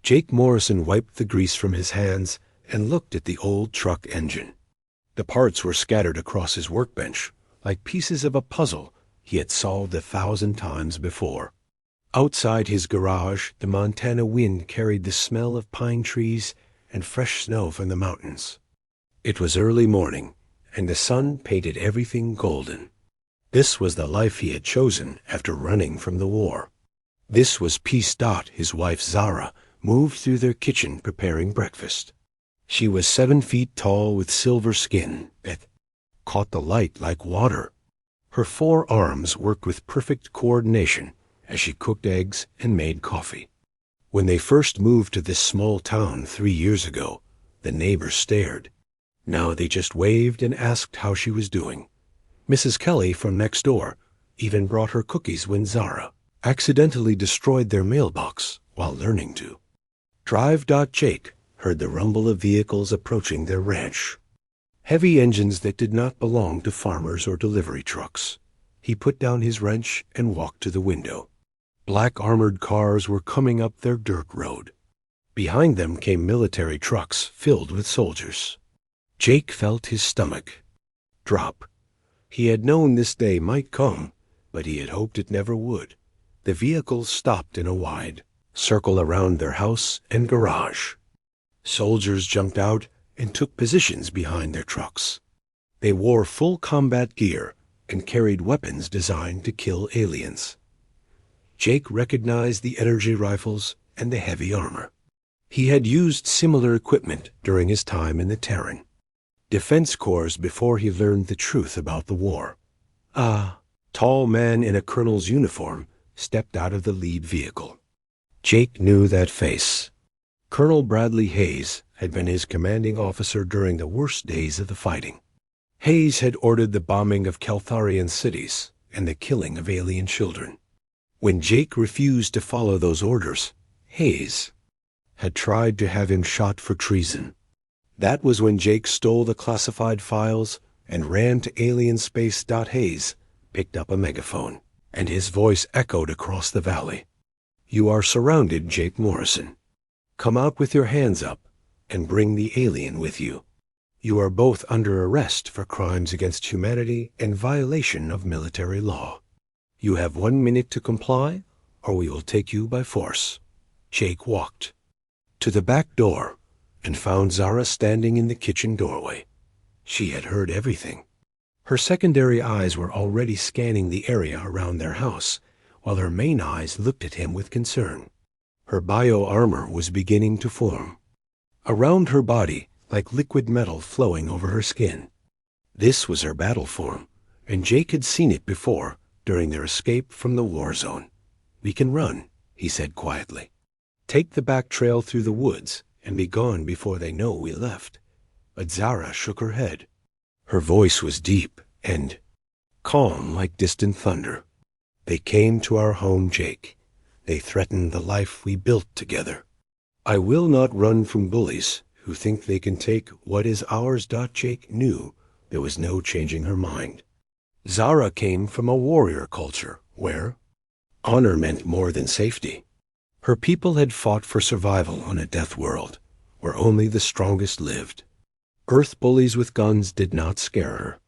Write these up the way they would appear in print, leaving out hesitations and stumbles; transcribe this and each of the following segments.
Jake Morrison wiped the grease from his hands and looked at the old truck engine. The parts were scattered across his workbench, like pieces of a puzzle he had solved 1,000 times before. Outside his garage, the Montana wind carried the smell of pine trees and fresh snow from the mountains. It was early morning, and the sun painted everything golden. This was the life he had chosen after running from the war. This was Peace Dot, his wife Zara, moved through their kitchen preparing breakfast. She was 7 feet tall with silver skin that caught the light like water. Her 4 arms worked with perfect coordination as she cooked eggs and made coffee. When they first moved to this small town 3 years ago, the neighbors stared. Now they just waved and asked how she was doing. Mrs. Kelly from next door even brought her cookies when Zara accidentally destroyed their mailbox while learning to. Drive. Jake heard the rumble of vehicles approaching their ranch. Heavy engines that did not belong to farmers or delivery trucks. He put down his wrench and walked to the window. Black armored cars were coming up their dirt road. Behind them came military trucks filled with soldiers. Jake felt his stomach drop. He had known this day might come, but he had hoped it never would. The vehicles stopped in a wide circle around their house and garage. Soldiers jumped out and took positions behind their trucks. They wore full combat gear and carried weapons designed to kill aliens. Jake recognized the energy rifles and the heavy armor. He had used similar equipment during his time in the Terran Defense Corps before he learned the truth about the war. A tall man in a colonel's uniform stepped out of the lead vehicle. Jake knew that face. Colonel Bradley Hayes had been his commanding officer during the worst days of the fighting. Hayes had ordered the bombing of Caltharian cities and the killing of alien children. When Jake refused to follow those orders, Hayes had tried to have him shot for treason. That was when Jake stole the classified files and ran to alien space. Hayes picked up a megaphone, and his voice echoed across the valley. "You are surrounded, Jake Morrison. Come out with your hands up and bring the alien with you. You are both under arrest for crimes against humanity and violation of military law. You have 1 minute to comply, or we will take you by force." Jake walked to the back door and found Zara standing in the kitchen doorway. She had heard everything. Her secondary eyes were already scanning the area around their house, while her main eyes looked at him with concern. Her bio-armor was beginning to form around her body, like liquid metal flowing over her skin. This was her battle form, and Jake had seen it before during their escape from the war zone. "We can run," he said quietly. "Take the back trail through the woods and be gone before they know we left." But Zara shook her head. Her voice was deep and calm like distant thunder. "They came to our home, Jake. They threatened the life we built together. I will not run from bullies who think they can take what is ours." Jake knew there was no changing her mind. Zara came from a warrior culture where honor meant more than safety. Her people had fought for survival on a death world where only the strongest lived. Earth bullies with guns did not scare her.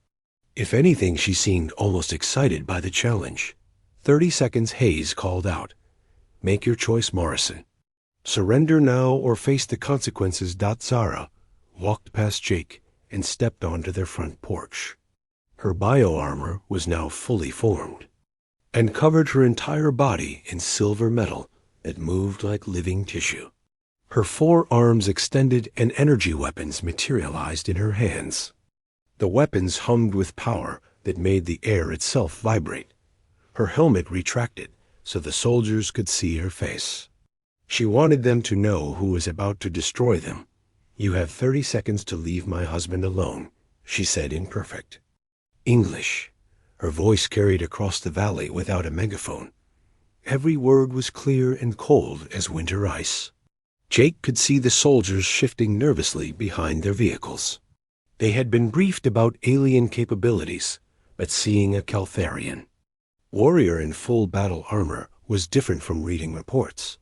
If anything, she seemed almost excited by the challenge. 30 seconds. Hayes called out, "Make your choice, Morrison. Surrender now or face the consequences." Zara walked past Jake and stepped onto their front porch. Her bio-armor was now fully formed and covered her entire body in silver metal that moved like living tissue. Her 4 arms extended and energy weapons materialized in her hands. The weapons hummed with power that made the air itself vibrate. Her helmet retracted so the soldiers could see her face. She wanted them to know who was about to destroy them. "You have 30 seconds to leave my husband alone," she said in perfect English. Her voice carried across the valley without a megaphone. Every word was clear and cold as winter ice. Jake could see the soldiers shifting nervously behind their vehicles. They had been briefed about alien capabilities, but seeing a Caltharian warrior in full battle armor was different from reading reports.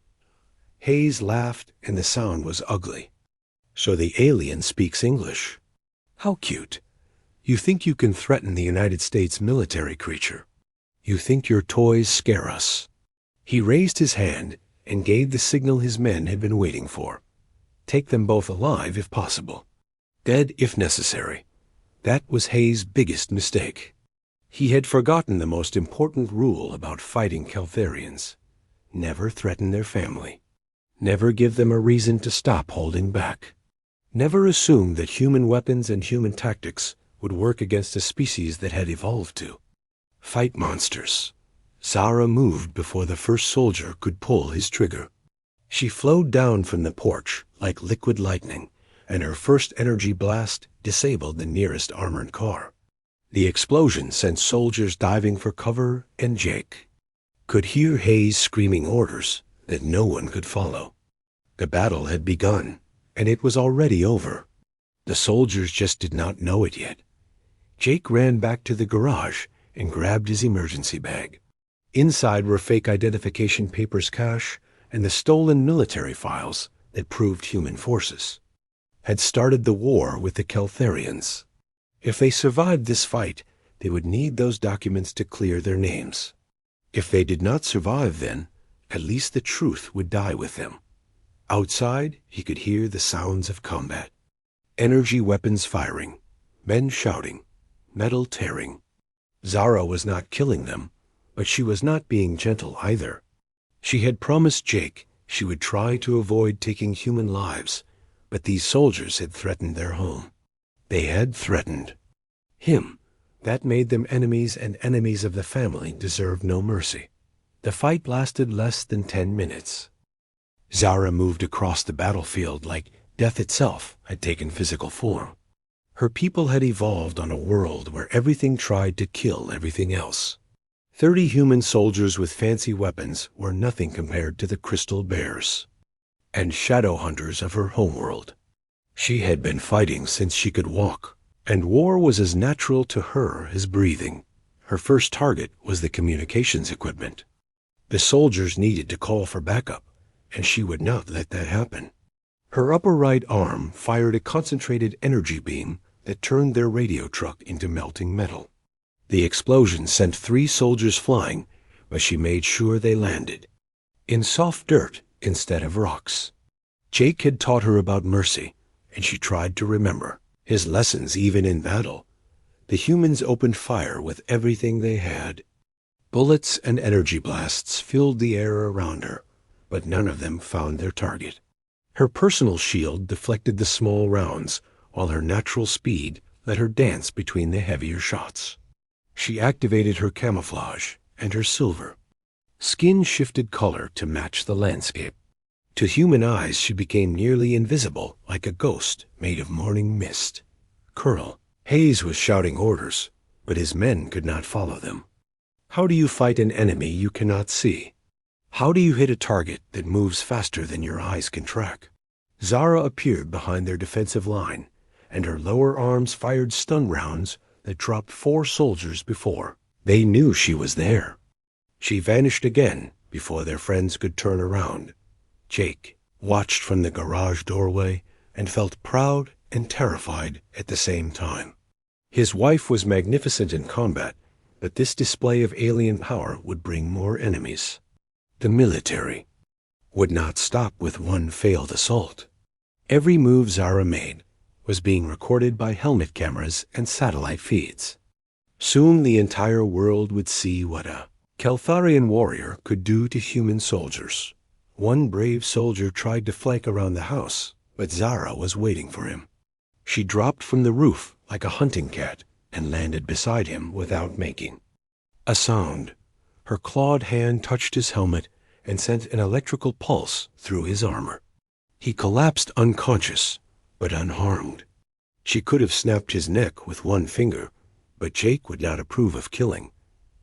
Hayes laughed, and the sound was ugly. "So the alien speaks English. How cute. You think you can threaten the United States military creature. You think your toys scare us." He raised his hand and gave the signal his men had been waiting for. Take them both alive if possible. Dead if necessary. That was Hayes' biggest mistake. He had forgotten the most important rule about fighting Keltharians. Never threaten their family. Never give them a reason to stop holding back. Never assume that human weapons and human tactics would work against a species that had evolved to. Fight monsters. Zara moved before the first soldier could pull his trigger. She flowed down from the porch like liquid lightning, and her first energy blast disabled the nearest armored car. The explosion sent soldiers diving for cover, and Jake could hear Hayes screaming orders that no one could follow. The battle had begun, and it was already over. The soldiers just did not know it yet. Jake ran back to the garage and grabbed his emergency bag. Inside were fake identification papers cache and the stolen military files that proved human forces had started the war with the Keltharians. If they survived this fight, they would need those documents to clear their names. If they did not survive then, at least the truth would die with them. Outside, he could hear the sounds of combat. Energy weapons firing, men shouting, metal tearing. Zara was not killing them, but she was not being gentle either. She had promised Jake she would try to avoid taking human lives, but these soldiers had threatened their home. They had threatened him. That made them enemies, and enemies of the family deserved no mercy. The fight lasted less than 10 minutes. Zara moved across the battlefield like death itself had taken physical form. Her people had evolved on a world where everything tried to kill everything else. 30 human soldiers with fancy weapons were nothing compared to the crystal bears and shadow hunters of her homeworld. She had been fighting since she could walk, and war was as natural to her as breathing. Her first target was the communications equipment. The soldiers needed to call for backup, and she would not let that happen. Her upper right arm fired a concentrated energy beam that turned their radio truck into melting metal. The explosion sent 3 soldiers flying, but she made sure they landed in soft dirt instead of rocks. Jake had taught her about mercy, and she tried to remember his lessons even in battle. The humans opened fire with everything they had. Bullets and energy blasts filled the air around her, but none of them found their target. Her personal shield deflected the small rounds, while her natural speed let her dance between the heavier shots. She activated her camouflage and her silver. Skin shifted color to match the landscape. To human eyes, she became nearly invisible, like a ghost made of morning mist. Colonel Hayes was shouting orders, but his men could not follow them. How do you fight an enemy you cannot see? How do you hit a target that moves faster than your eyes can track? Zara appeared behind their defensive line, and her lower arms fired stun rounds that dropped 4 soldiers before they knew she was there. She vanished again before their friends could turn around. Jake watched from the garage doorway and felt proud and terrified at the same time. His wife was magnificent in combat, but this display of alien power would bring more enemies. The military would not stop with one failed assault. Every move Zara made was being recorded by helmet cameras and satellite feeds. Soon the entire world would see what a Keltharian warrior could do to human soldiers. One brave soldier tried to flank around the house, but Zara was waiting for him. She dropped from the roof like a hunting cat and landed beside him without making a sound. Her clawed hand touched his helmet and sent an electrical pulse through his armor. He collapsed unconscious, but unharmed. She could have snapped his neck with one finger, but Jake would not approve of killing.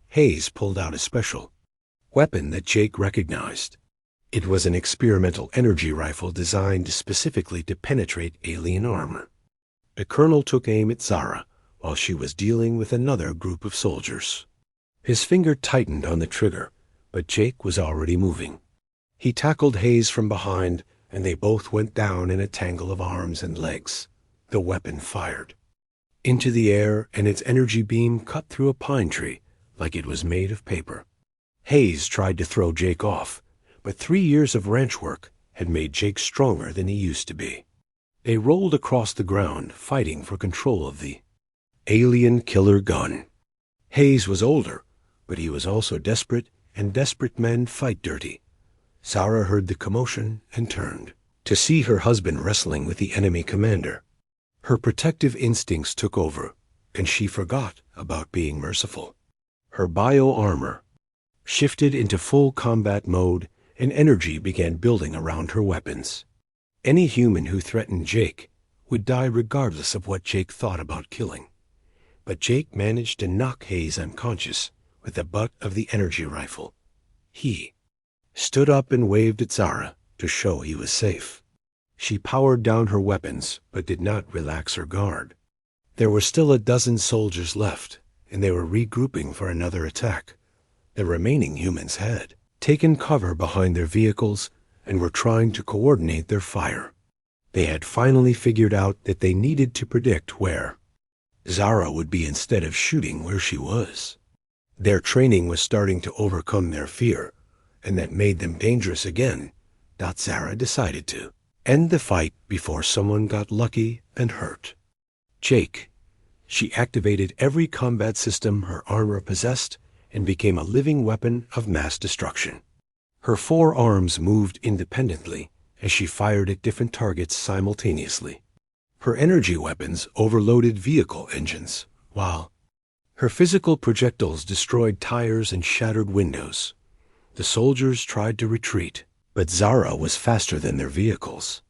Hayes pulled out a special weapon that Jake recognized. It was an experimental energy rifle designed specifically to penetrate alien armor. The colonel took aim at Zara while she was dealing with another group of soldiers. His finger tightened on the trigger, but Jake was already moving. He tackled Hayes from behind, and they both went down in a tangle of arms and legs. The weapon fired into the air, and its energy beam cut through a pine tree like it was made of paper. Hayes tried to throw Jake off, but 3 years of ranch work had made Jake stronger than he used to be. They rolled across the ground, fighting for control of the alien killer gun. Hayes was older, but he was also desperate, and desperate men fight dirty. Zara heard the commotion and turned to see her husband wrestling with the enemy commander. Her protective instincts took over, and she forgot about being merciful. Her bio-armor shifted into full combat mode, and energy began building around her weapons. Any human who threatened Jake would die regardless of what Jake thought about killing. But Jake managed to knock Hayes unconscious with the butt of the energy rifle. He stood up and waved at Zara to show he was safe. She powered down her weapons, but did not relax her guard. There were still a dozen soldiers left, and they were regrouping for another attack. The remaining humans had taken cover behind their vehicles and were trying to coordinate their fire. They had finally figured out that they needed to predict where Zara would be instead of shooting where she was. Their training was starting to overcome their fear, and that made them dangerous again. Zara decided to end the fight before someone got lucky and hurt. Jake. She activated every combat system her armor possessed and became a living weapon of mass destruction. Her 4 arms moved independently as she fired at different targets simultaneously. Her energy weapons overloaded vehicle engines, while her physical projectiles destroyed tires and shattered windows. The soldiers tried to retreat, but Zara was faster than their vehicles.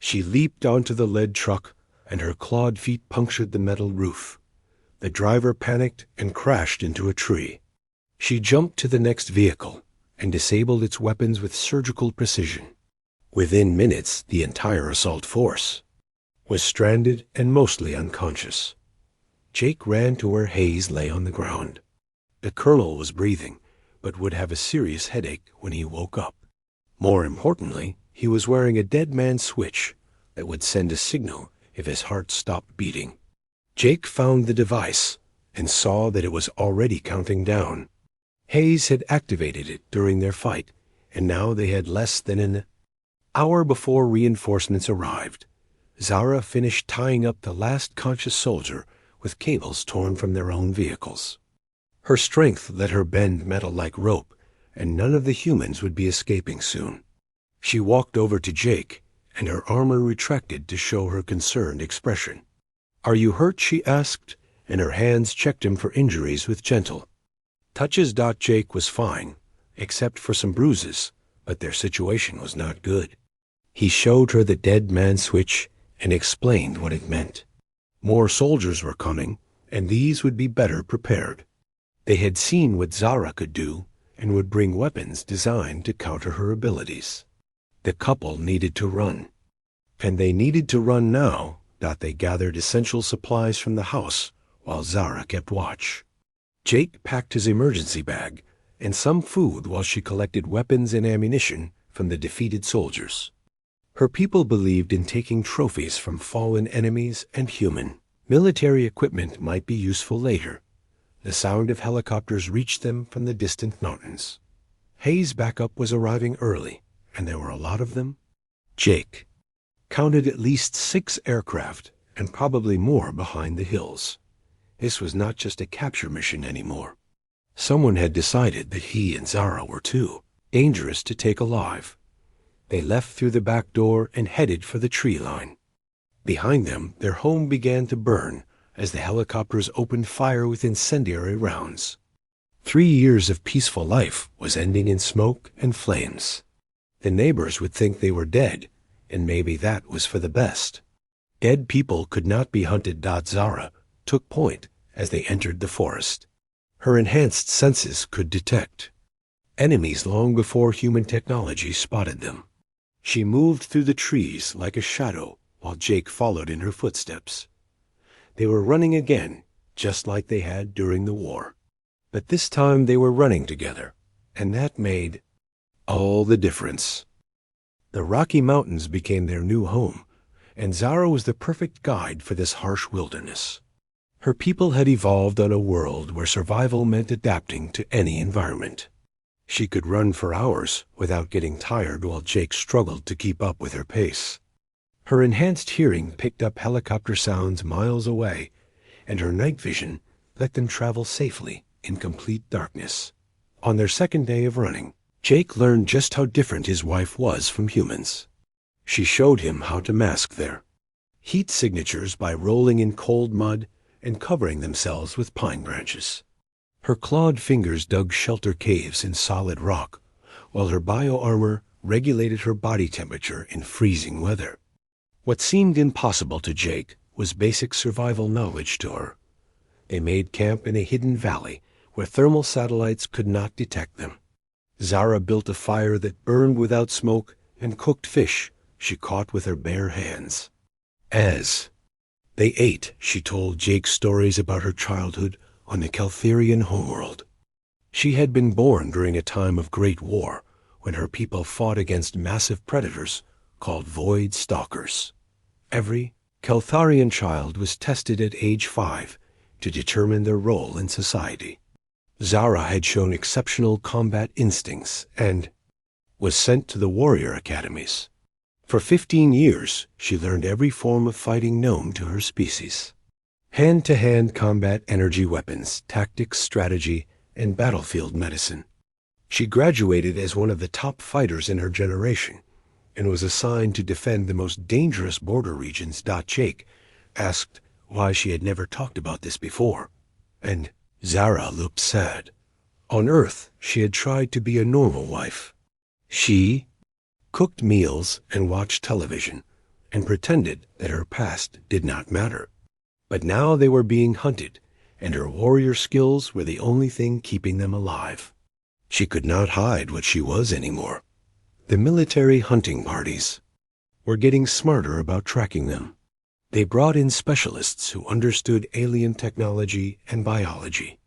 She leaped onto the lead truck, and her clawed feet punctured the metal roof. The driver panicked and crashed into a tree. She jumped to the next vehicle and disabled its weapons with surgical precision. Within minutes, the entire assault force was stranded and mostly unconscious. Jake ran to where Hayes lay on the ground. The colonel was breathing, but would have a serious headache when he woke up. More importantly, he was wearing a dead man switch that would send a signal if his heart stopped beating. Jake found the device and saw that it was already counting down. Hayes had activated it during their fight, and now they had less than an hour before reinforcements arrived. Zara finished tying up the last conscious soldier with cables torn from their own vehicles. Her strength let her bend metal like rope, and none of the humans would be escaping soon. She walked over to Jake, and her armor retracted to show her concerned expression. "Are you hurt?" she asked, and her hands checked him for injuries with gentle touches. Jake was fine, except for some bruises, but their situation was not good. He showed her the dead man switch and explained what it meant. More soldiers were coming, and these would be better prepared. They had seen what Zara could do and would bring weapons designed to counter her abilities. The couple needed to run, and they needed to run now. They gathered essential supplies from the house while Zara kept watch. Jake packed his emergency bag and some food while she collected weapons and ammunition from the defeated soldiers. Her people believed in taking trophies from fallen enemies, and human military equipment might be useful later. The sound of helicopters reached them from the distant mountains. Hayes' backup was arriving early, and there were a lot of them. Jake counted at least 6 aircraft, and probably more behind the hills. This was not just a capture mission anymore. Someone had decided that he and Zara were too dangerous to take alive. They left through the back door and headed for the tree line. Behind them, their home began to burn as the helicopters opened fire with incendiary rounds. 3 years of peaceful life was ending in smoke and flames. The neighbors would think they were dead, and maybe that was for the best. Dead people could not be hunted. Zara took point as they entered the forest. Her enhanced senses could detect enemies long before human technology spotted them. She moved through the trees like a shadow while Jake followed in her footsteps. They were running again, just like they had during the war. But this time they were running together, and that made all the difference. The Rocky Mountains became their new home, and Zara was the perfect guide for this harsh wilderness. Her people had evolved on a world where survival meant adapting to any environment. She could run for hours without getting tired while Jake struggled to keep up with her pace. Her enhanced hearing picked up helicopter sounds miles away, and her night vision let them travel safely in complete darkness. On their second day of running, Jake learned just how different his wife was from humans. She showed him how to mask their heat signatures by rolling in cold mud and covering themselves with pine branches. Her clawed fingers dug shelter caves in solid rock, while her bioarmor regulated her body temperature in freezing weather. What seemed impossible to Jake was basic survival knowledge to her. They made camp in a hidden valley where thermal satellites could not detect them. Zara built a fire that burned without smoke and cooked fish she caught with her bare hands. As they ate, she told Jake stories about her childhood on the Caltherian homeworld. She had been born during a time of great war when her people fought against massive predators called void stalkers. Every Caltharian child was tested at age 5 to determine their role in society. Zara had shown exceptional combat instincts and was sent to the warrior academies. For 15 years, she learned every form of fighting known to her species. Hand-to-hand combat, energy weapons, tactics, strategy, and battlefield medicine. She graduated as one of the top fighters in her generation and was assigned to defend the most dangerous border regions. Jake asked why she had never talked about this before, and Zara looked sad. On Earth, she had tried to be a normal wife. She cooked meals and watched television and pretended that her past did not matter. But now they were being hunted, and her warrior skills were the only thing keeping them alive. She could not hide what she was anymore. The military hunting parties were getting smarter about tracking them. They brought in specialists who understood alien technology and biology.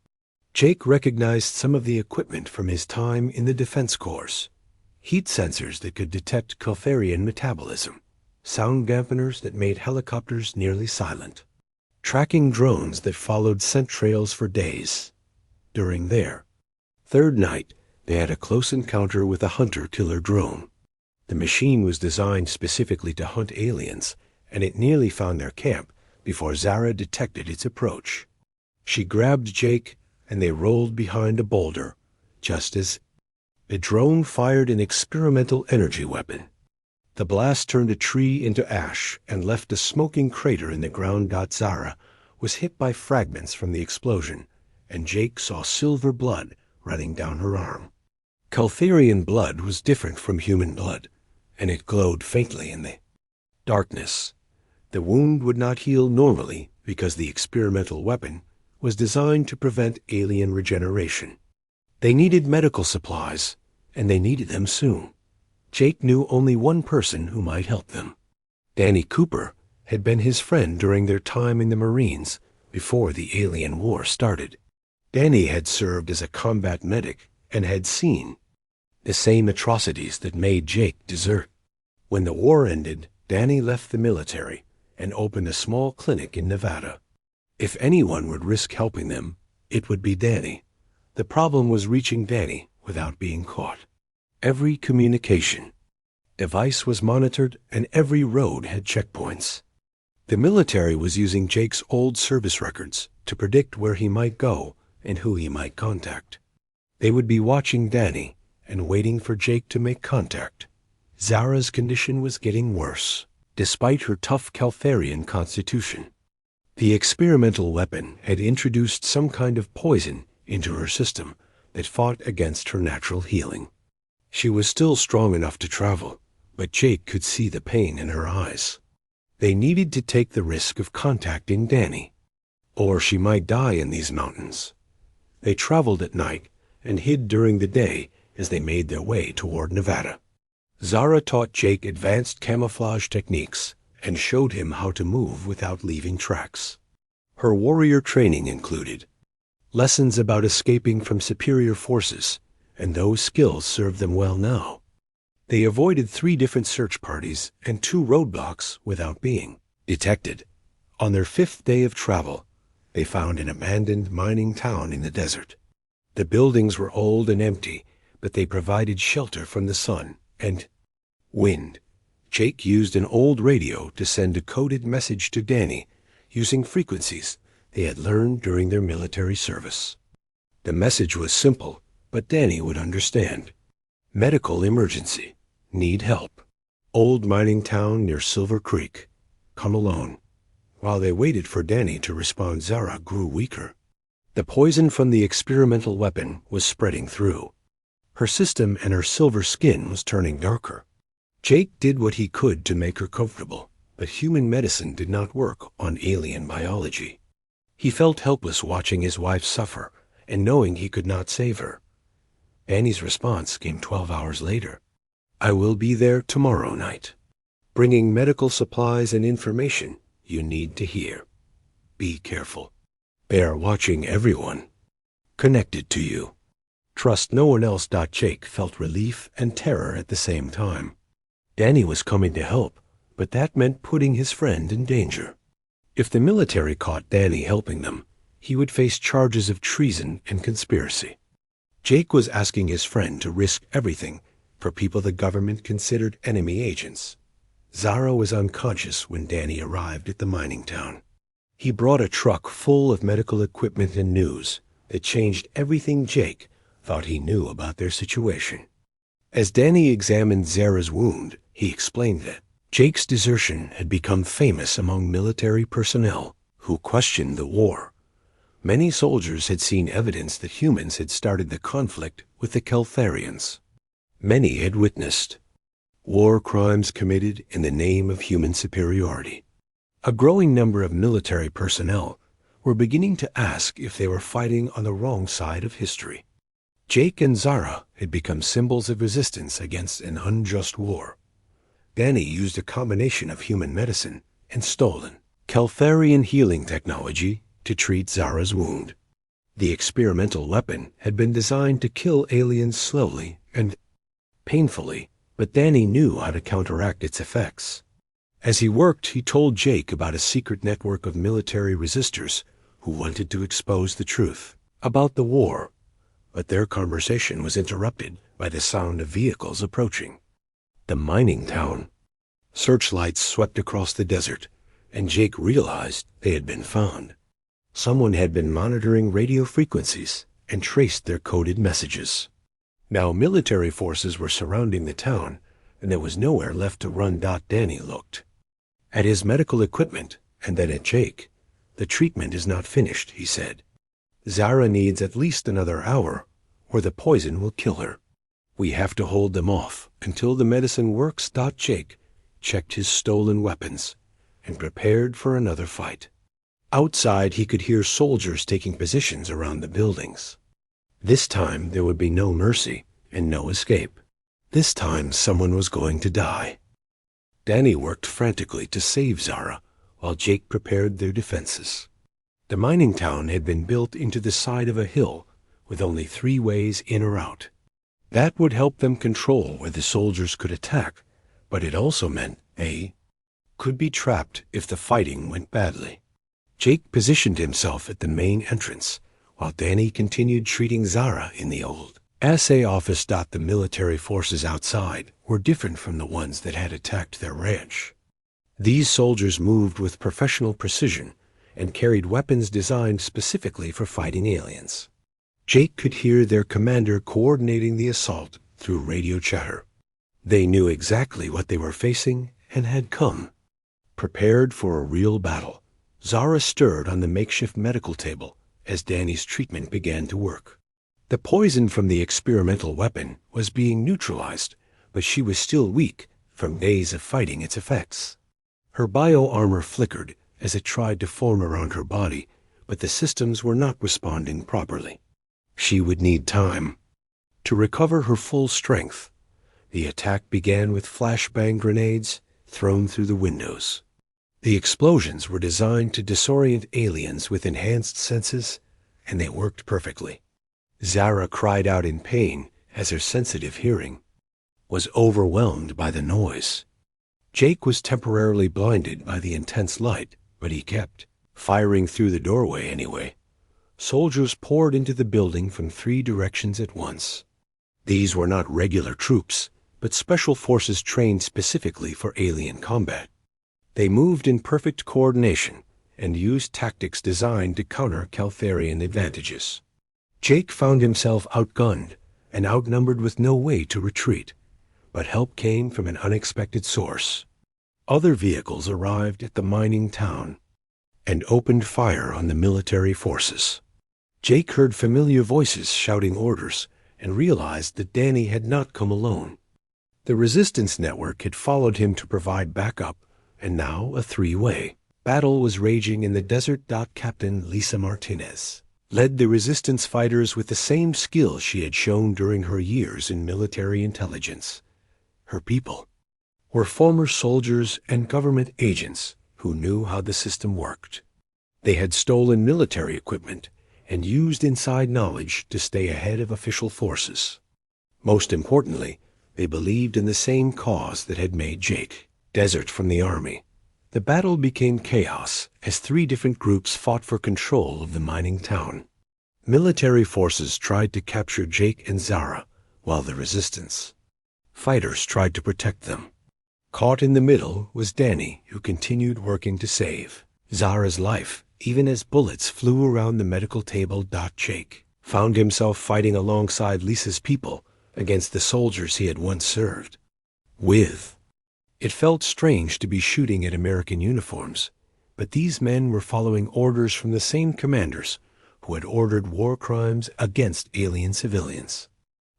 Jake recognized some of the equipment from his time in the Defense Corps. Heat sensors that could detect Caltharian metabolism, sound dampeners that made helicopters nearly silent, tracking drones that followed scent trails for days. During their third night, they had a close encounter with a hunter-killer drone. The machine was designed specifically to hunt aliens, and it nearly found their camp before Zara detected its approach. She grabbed Jake, and they rolled behind a boulder, just as the drone fired an experimental energy weapon. The blast turned a tree into ash and left a smoking crater in the ground. Zara was hit by fragments from the explosion, and Jake saw silver blood running down her arm. Caltharian blood was different from human blood, and it glowed faintly in the darkness. The wound would not heal normally because the experimental weapon was designed to prevent alien regeneration. They needed medical supplies, and they needed them soon. Jake knew only one person who might help them. Danny Cooper had been his friend during their time in the Marines before the alien war started. Danny had served as a combat medic and had seen the same atrocities that made Jake desert. When the war ended, Danny left the military and opened a small clinic in Nevada. If anyone would risk helping them, it would be Danny. The problem was reaching Danny without being caught. Every communication device was monitored, and every road had checkpoints. The military was using Jake's old service records to predict where he might go and who he might contact. They would be watching Danny and waiting for Jake to make contact. Zara's condition was getting worse, despite her tough Caltharian constitution. The experimental weapon had introduced some kind of poison into her system that fought against her natural healing. She was still strong enough to travel, but Jake could see the pain in her eyes. They needed to take the risk of contacting Danny, or she might die in these mountains. They traveled at night and hid during the day as they made their way toward Nevada. Zara taught Jake advanced camouflage techniques and showed him how to move without leaving tracks. Her warrior training included lessons about escaping from superior forces, and those skills served them well now. They avoided 3 different search parties and 2 roadblocks without being detected. On their 5th day of travel, they found an abandoned mining town in the desert. The buildings were old and empty, but they provided shelter from the sun and wind. Jake used an old radio to send a coded message to Danny using frequencies they had learned during their military service. The message was simple, but Danny would understand. Medical emergency. Need help. Old mining town near Silver Creek. Come alone. While they waited for Danny to respond, Zara grew weaker. The poison from the experimental weapon was spreading through. Her system and her silver skin was turning darker. Jake did what he could to make her comfortable, but human medicine did not work on alien biology. He felt helpless watching his wife suffer and knowing he could not save her. Danny's response came 12 hours later. I will be there tomorrow night, bringing medical supplies and information you need to hear. Be careful. They are watching everyone connected to you. Trust no one else. Jake felt relief and terror at the same time. Danny was coming to help, but that meant putting his friend in danger. If the military caught Danny helping them, he would face charges of treason and conspiracy. Jake was asking his friend to risk everything for people the government considered enemy agents. Zara was unconscious when Danny arrived at the mining town. He brought a truck full of medical equipment and news that changed everything Jake thought he knew about their situation. As Danny examined Zara's wound, he explained that Jake's desertion had become famous among military personnel who questioned the war. Many soldiers had seen evidence that humans had started the conflict with the Keltharians. Many had witnessed war crimes committed in the name of human superiority. A growing number of military personnel were beginning to ask if they were fighting on the wrong side of history. Jake and Zara had become symbols of resistance against an unjust war. Danny used a combination of human medicine and stolen Keltharian healing technology to treat Zara's wound. The experimental weapon had been designed to kill aliens slowly and painfully, but Danny knew how to counteract its effects. As he worked, he told Jake about a secret network of military resistors who wanted to expose the truth about the war, but their conversation was interrupted by the sound of vehicles approaching. The mining town. Searchlights swept across the desert, and Jake realized they had been found. Someone had been monitoring radio frequencies and traced their coded messages. Now military forces were surrounding the town, and there was nowhere left to run. Danny looked at his medical equipment and then at Jake. The treatment is not finished, he said. Zara needs at least another hour, or the poison will kill her. We have to hold them off until the medicine works. Jake checked his stolen weapons and prepared for another fight. Outside, he could hear soldiers taking positions around the buildings. This time, there would be no mercy and no escape. This time, someone was going to die. Danny worked frantically to save Zara, while Jake prepared their defenses. The mining town had been built into the side of a hill, with only 3 ways in or out. That would help them control where the soldiers could attack, but it also meant they could be trapped if the fighting went badly. Jake positioned himself at the main entrance, while Danny continued treating Zara in the old assay office. The military forces outside were different from the ones that had attacked their ranch. These soldiers moved with professional precision and carried weapons designed specifically for fighting aliens. Jake could hear their commander coordinating the assault through radio chatter. They knew exactly what they were facing and had come prepared for a real battle. Zara stirred on the makeshift medical table as Danny's treatment began to work. The poison from the experimental weapon was being neutralized, but she was still weak from days of fighting its effects. Her bio-armor flickered as it tried to form around her body, but the systems were not responding properly. She would need time to recover her full strength. The attack began with flashbang grenades thrown through the windows. The explosions were designed to disorient aliens with enhanced senses, and they worked perfectly. Zara cried out in pain as her sensitive hearing was overwhelmed by the noise. Jake was temporarily blinded by the intense light, but he kept firing through the doorway anyway. Soldiers poured into the building from 3 directions at once. These were not regular troops, but special forces trained specifically for alien combat. They moved in perfect coordination and used tactics designed to counter Caltharian advantages. Jake found himself outgunned and outnumbered with no way to retreat, but help came from an unexpected source. Other vehicles arrived at the mining town and opened fire on the military forces. Jake heard familiar voices shouting orders and realized that Danny had not come alone. The resistance network had followed him to provide backup, and now a 3-way battle was raging in the desert. Captain Lisa Martinez led the resistance fighters with the same skill she had shown during her years in military intelligence. Her people were former soldiers and government agents who knew how the system worked. They had stolen military equipment and used inside knowledge to stay ahead of official forces. Most importantly, they believed in the same cause that had made Jake desert from the army. The battle became chaos as 3 different groups fought for control of the mining town. Military forces tried to capture Jake and Zara, while the resistance fighters tried to protect them. Caught in the middle was Danny, who continued working to save Zara's life, even as bullets flew around the medical table. Jake found himself fighting alongside Lisa's people against the soldiers he had once served with. It felt strange to be shooting at American uniforms, but these men were following orders from the same commanders who had ordered war crimes against alien civilians.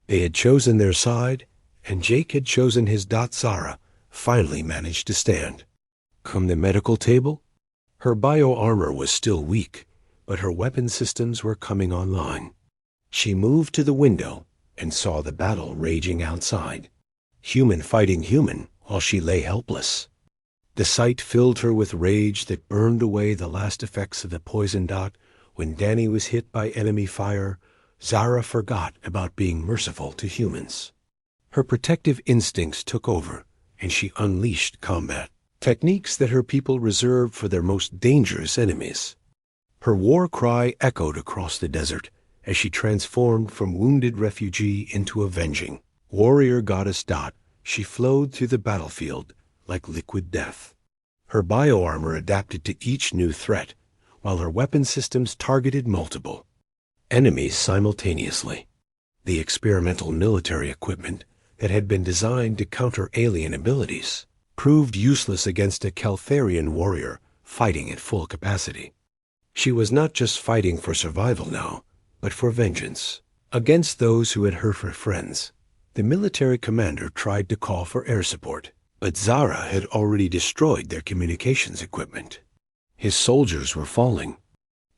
They had chosen their side, and Jake had chosen his. Zara finally managed to stand. Come the medical table? Her bio-armor was still weak, but her weapon systems were coming online. She moved to the window and saw the battle raging outside. Human fighting human while she lay helpless. The sight filled her with rage that burned away the last effects of the poison. When Danny was hit by enemy fire, Zara forgot about being merciful to humans. Her protective instincts took over, and she unleashed combat techniques that her people reserved for their most dangerous enemies. Her war cry echoed across the desert as she transformed from wounded refugee into avenging warrior goddess. She flowed through the battlefield like liquid death. Her bioarmor adapted to each new threat, while her weapon systems targeted multiple enemies simultaneously. The experimental military equipment that had been designed to counter alien abilities proved useless against a Caltharian warrior fighting at full capacity. She was not just fighting for survival now, but for vengeance against those who had hurt her friends. The military commander tried to call for air support, but Zara had already destroyed their communications equipment. His soldiers were falling.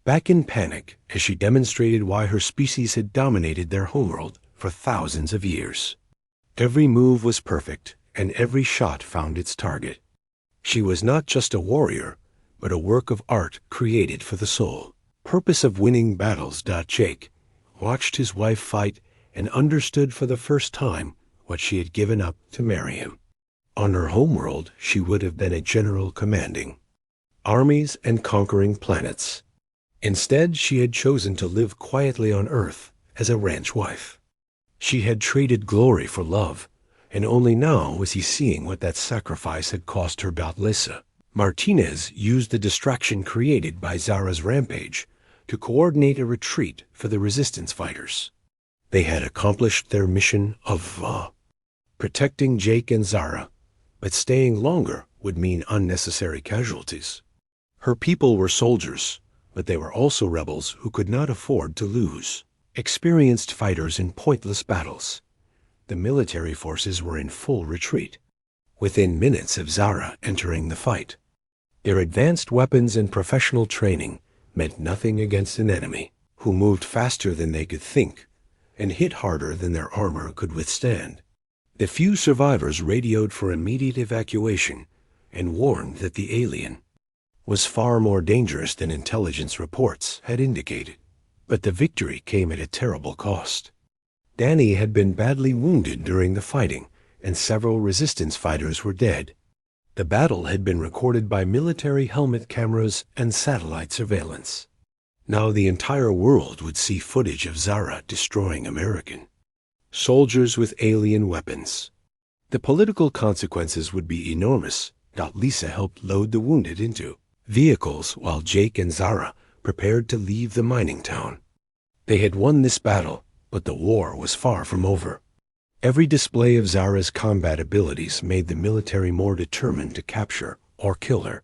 Back in panic, as she demonstrated why her species had dominated their homeworld for thousands of years. Every move was perfect, and every shot found its target. She was not just a warrior, but a work of art created for the soul. Purpose of winning battles. Jake watched his wife fight and understood for the first time what she had given up to marry him. On her homeworld, she would have been a general commanding armies and conquering planets. Instead, she had chosen to live quietly on Earth as a ranch wife. She had traded glory for love, and only now was he seeing what that sacrifice had cost her. Lisa Martinez used the distraction created by Zara's rampage to coordinate a retreat for the resistance fighters. They had accomplished their mission of protecting Jake and Zara, but staying longer would mean unnecessary casualties. Her people were soldiers, but they were also rebels who could not afford to lose. Experienced fighters in pointless battles. The military forces were in full retreat, within minutes of Zara entering the fight. Their advanced weapons and professional training meant nothing against an enemy who moved faster than they could think and hit harder than their armor could withstand. The few survivors radioed for immediate evacuation and warned that the alien was far more dangerous than intelligence reports had indicated. But the victory came at a terrible cost. Danny had been badly wounded during the fighting and several resistance fighters were dead. The battle had been recorded by military helmet cameras and satellite surveillance. Now the entire world would see footage of Zara destroying American soldiers with alien weapons. The political consequences would be enormous. Lisa helped load the wounded into vehicles while Jake and Zara prepared to leave the mining town. They had won this battle, but the war was far from over. Every display of Zara's combat abilities made the military more determined to capture or kill her.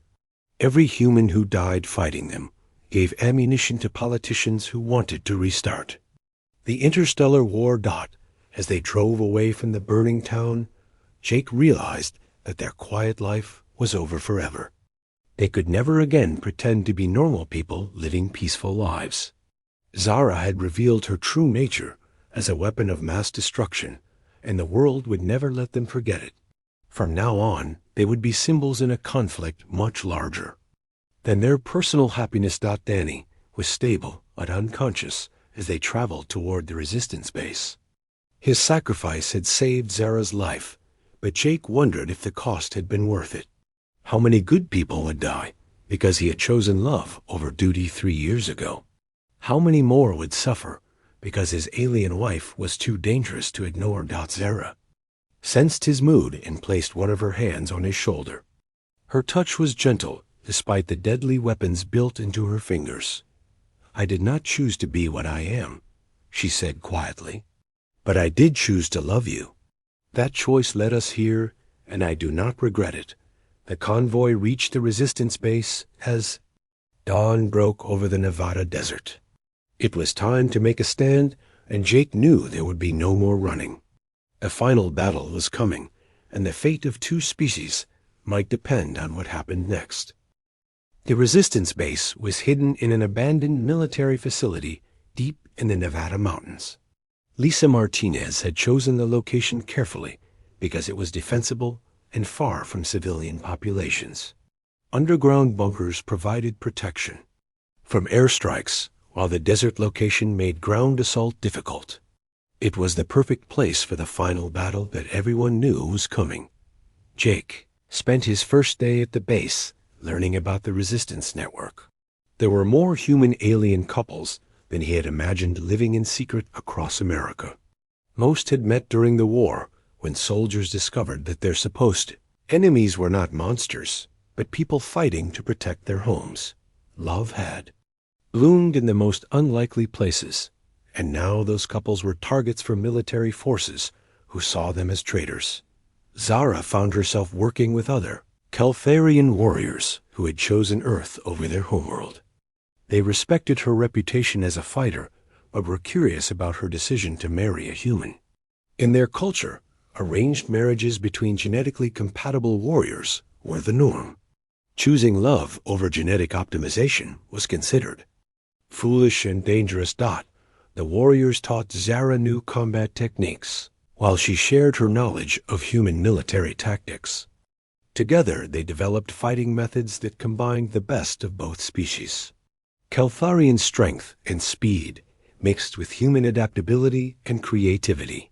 Every human who died fighting them gave ammunition to politicians who wanted to restart the interstellar war. As they drove away from the burning town, Jake realized that their quiet life was over forever. They could never again pretend to be normal people living peaceful lives. Zara had revealed her true nature as a weapon of mass destruction, and the world would never let them forget it. From now on, they would be symbols in a conflict much larger than their personal happiness. Danny was stable but unconscious as they traveled toward the resistance base. His sacrifice had saved Zara's life, but Jake wondered if the cost had been worth it. How many good people would die because he had chosen love over duty 3 years ago? How many more would suffer because his alien wife was too dangerous to ignore? Zara sensed his mood and placed one of her hands on his shoulder. Her touch was gentle despite the deadly weapons built into her fingers. "I did not choose to be what I am," she said quietly, "but I did choose to love you. That choice led us here, and I do not regret it." The convoy reached the resistance base as dawn broke over the Nevada desert. It was time to make a stand, and Jake knew there would be no more running. A final battle was coming, and the fate of 2 species might depend on what happened next. The resistance base was hidden in an abandoned military facility deep in the Nevada mountains. Lisa Martinez had chosen the location carefully because it was defensible and far from civilian populations. Underground bunkers provided protection from airstrikes, while the desert location made ground assault difficult. It was the perfect place for the final battle that everyone knew was coming. Jake spent his first day at the base learning about the resistance network. There were more human-alien couples than he had imagined living in secret across America. Most had met during the war, when soldiers discovered that their supposed enemies were not monsters, but people fighting to protect their homes. Love had bloomed in the most unlikely places, and now those couples were targets for military forces who saw them as traitors. Zara found herself working with other Keltharian warriors who had chosen Earth over their homeworld. They respected her reputation as a fighter, but were curious about her decision to marry a human. In their culture, arranged marriages between genetically compatible warriors were the norm. Choosing love over genetic optimization was considered foolish and dangerous. The warriors taught Zara new combat techniques, while she shared her knowledge of human military tactics. Together, they developed fighting methods that combined the best of both species. Keltharian strength and speed mixed with human adaptability and creativity.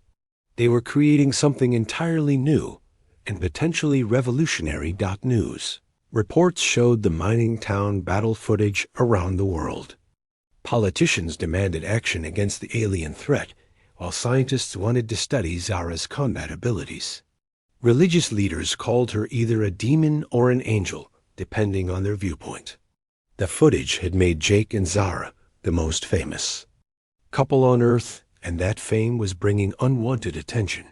They were creating something entirely new and potentially revolutionary. News reports showed the mining town battle footage around the world. Politicians demanded action against the alien threat, while scientists wanted to study Zara's combat abilities. Religious leaders called her either a demon or an angel, depending on their viewpoint. The footage had made Jake and Zara the most famous couple on Earth, and that fame was bringing unwanted attention.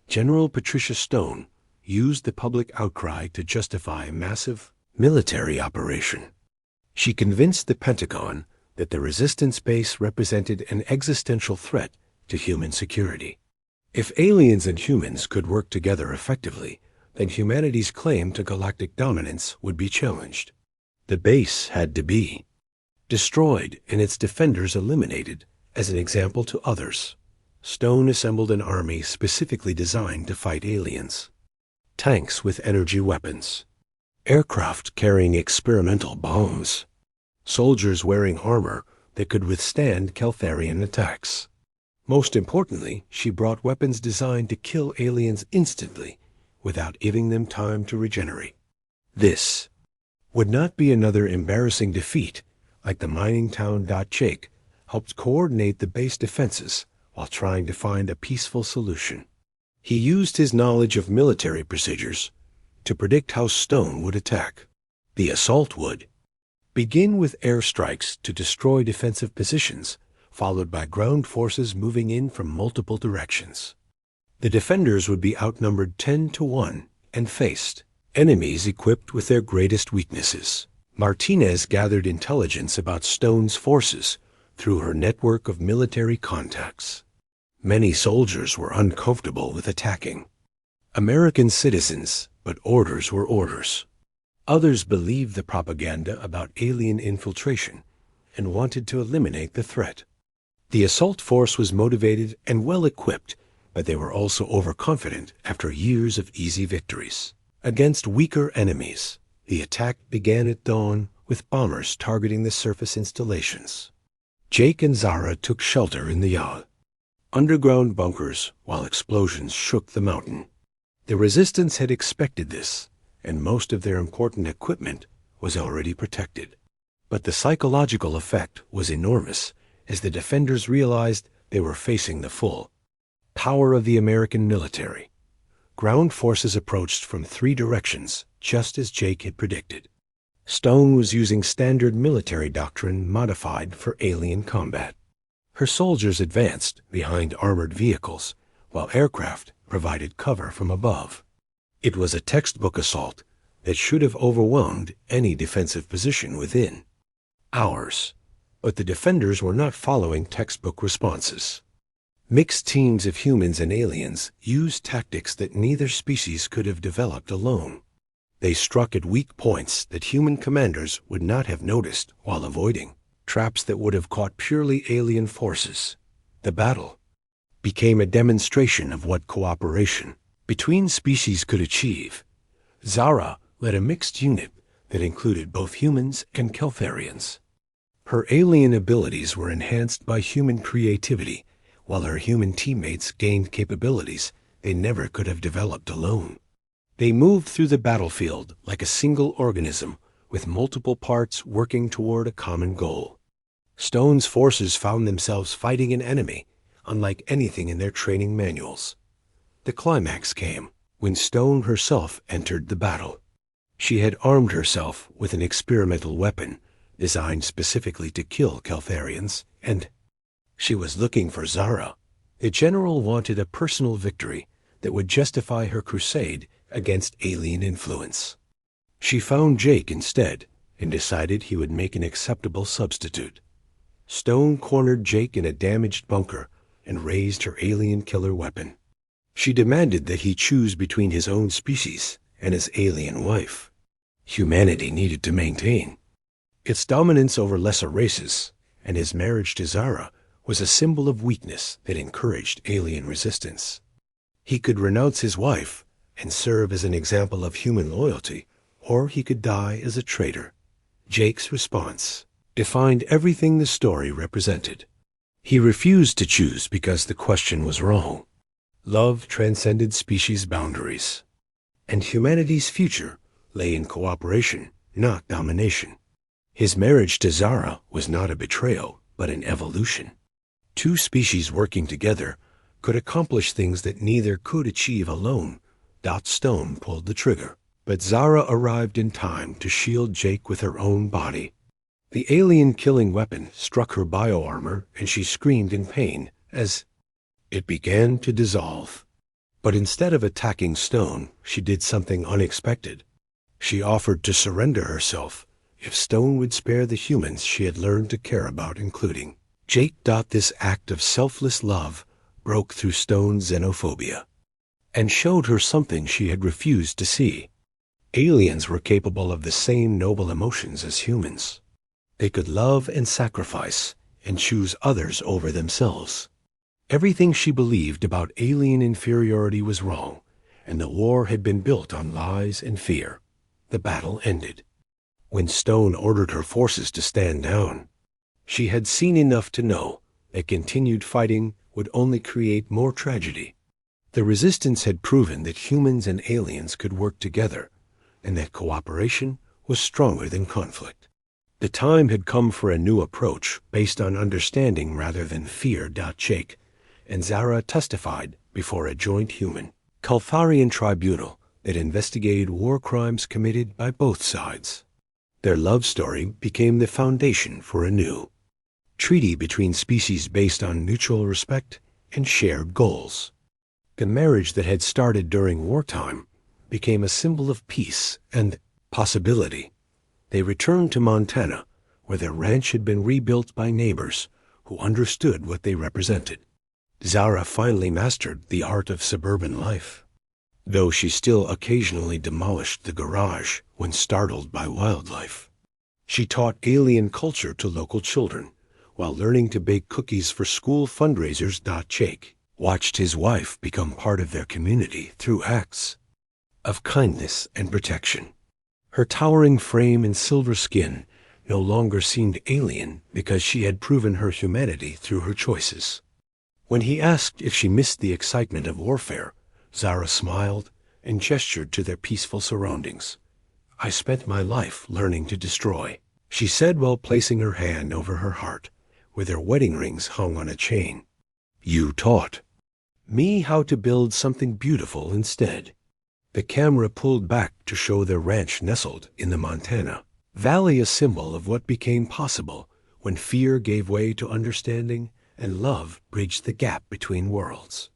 General Patricia Stone used the public outcry to justify a massive military operation. She convinced the Pentagon that the resistance base represented an existential threat to human security. If aliens and humans could work together effectively, then humanity's claim to galactic dominance would be challenged. The base had to be destroyed and its defenders eliminated as an example to others. Stone assembled an army specifically designed to fight aliens. Tanks with energy weapons, aircraft carrying experimental bombs, soldiers wearing armor that could withstand Keltharian attacks. Most importantly, she brought weapons designed to kill aliens instantly, without giving them time to regenerate. This would not be another embarrassing defeat, like the mining town. Jake helped coordinate the base defenses while trying to find a peaceful solution. He used his knowledge of military procedures to predict how Stone would attack. The assault would begin with airstrikes to destroy defensive positions, followed by ground forces moving in from multiple directions. The defenders would be outnumbered 10-1 and faced enemies equipped with their greatest weaknesses. Martinez gathered intelligence about Stone's forces through her network of military contacts. Many soldiers were uncomfortable with attacking American citizens, but orders were orders. Others believed the propaganda about alien infiltration and wanted to eliminate the threat. The assault force was motivated and well-equipped, but they were also overconfident after years of easy victories. Against weaker enemies, the attack began at dawn with bombers targeting the surface installations. Jake and Zara took shelter in the underground bunkers while explosions shook the mountain. The resistance had expected this, and most of their important equipment was already protected. But the psychological effect was enormous as the defenders realized they were facing the full power of the American military. Ground forces approached from 3 directions, just as Jake had predicted. Stone was using standard military doctrine modified for alien combat. Her soldiers advanced behind armored vehicles, while aircraft provided cover from above. It was a textbook assault that should have overwhelmed any defensive position within hours. But the defenders were not following textbook responses. Mixed teams of humans and aliens used tactics that neither species could have developed alone. They struck at weak points that human commanders would not have noticed while avoiding traps that would have caught purely alien forces. The battle became a demonstration of what cooperation between species could achieve. Zara led a mixed unit that included both humans and Keltharians. Her alien abilities were enhanced by human creativity, while her human teammates gained capabilities they never could have developed alone. They moved through the battlefield like a single organism, with multiple parts working toward a common goal. Stone's forces found themselves fighting an enemy unlike anything in their training manuals. The climax came when Stone herself entered the battle. She had armed herself with an experimental weapon designed specifically to kill Keltharians, and she was looking for Zara. The general wanted a personal victory that would justify her crusade against alien influence. She found Jake instead and decided he would make an acceptable substitute. Stone cornered Jake in a damaged bunker and raised her alien killer weapon. She demanded that he choose between his own species and his alien wife. Humanity needed to maintain its dominance over lesser races, and his marriage to Zara was a symbol of weakness that encouraged alien resistance. He could renounce his wife and serve as an example of human loyalty, or he could die as a traitor. Jake's response defined everything the story represented. He refused to choose because the question was wrong. Love transcended species boundaries, and humanity's future lay in cooperation, not domination. His marriage to Zara was not a betrayal, but an evolution. 2 species working together could accomplish things that neither could achieve alone. Stone pulled the trigger, but Zara arrived in time to shield Jake with her own body. The alien-killing weapon struck her bioarmor, and she screamed in pain as it began to dissolve. But instead of attacking Stone, she did something unexpected. She offered to surrender herself if Stone would spare the humans she had learned to care about, including Jake. This act of selfless love broke through Stone's xenophobia and showed her something she had refused to see. Aliens were capable of the same noble emotions as humans. They could love and sacrifice and choose others over themselves. Everything she believed about alien inferiority was wrong, and the war had been built on lies and fear. The battle ended when Stone ordered her forces to stand down. She had seen enough to know that continued fighting would only create more tragedy. The resistance had proven that humans and aliens could work together, and that cooperation was stronger than conflict. The time had come for a new approach based on understanding rather than fear. Jake and Zara testified before a joint human Kaltharian tribunal that investigated war crimes committed by both sides. Their love story became the foundation for a new treaty between species based on mutual respect and shared goals. The marriage that had started during wartime became a symbol of peace and possibility. They returned to Montana, where their ranch had been rebuilt by neighbors who understood what they represented. Zara finally mastered the art of suburban life, though she still occasionally demolished the garage when startled by wildlife. She taught alien culture to local children while learning to bake cookies for school fundraisers. Jake watched his wife become part of their community through acts of kindness and protection. Her towering frame and silver skin no longer seemed alien because she had proven her humanity through her choices. When he asked if she missed the excitement of warfare, Zara smiled and gestured to their peaceful surroundings. "I spent my life learning to destroy," she said while placing her hand over her heart, where their wedding rings hung on a chain. "You taught me how to build something beautiful instead." The camera pulled back to show their ranch nestled in the Montana Valley, a symbol of what became possible when fear gave way to understanding and love bridged the gap between worlds.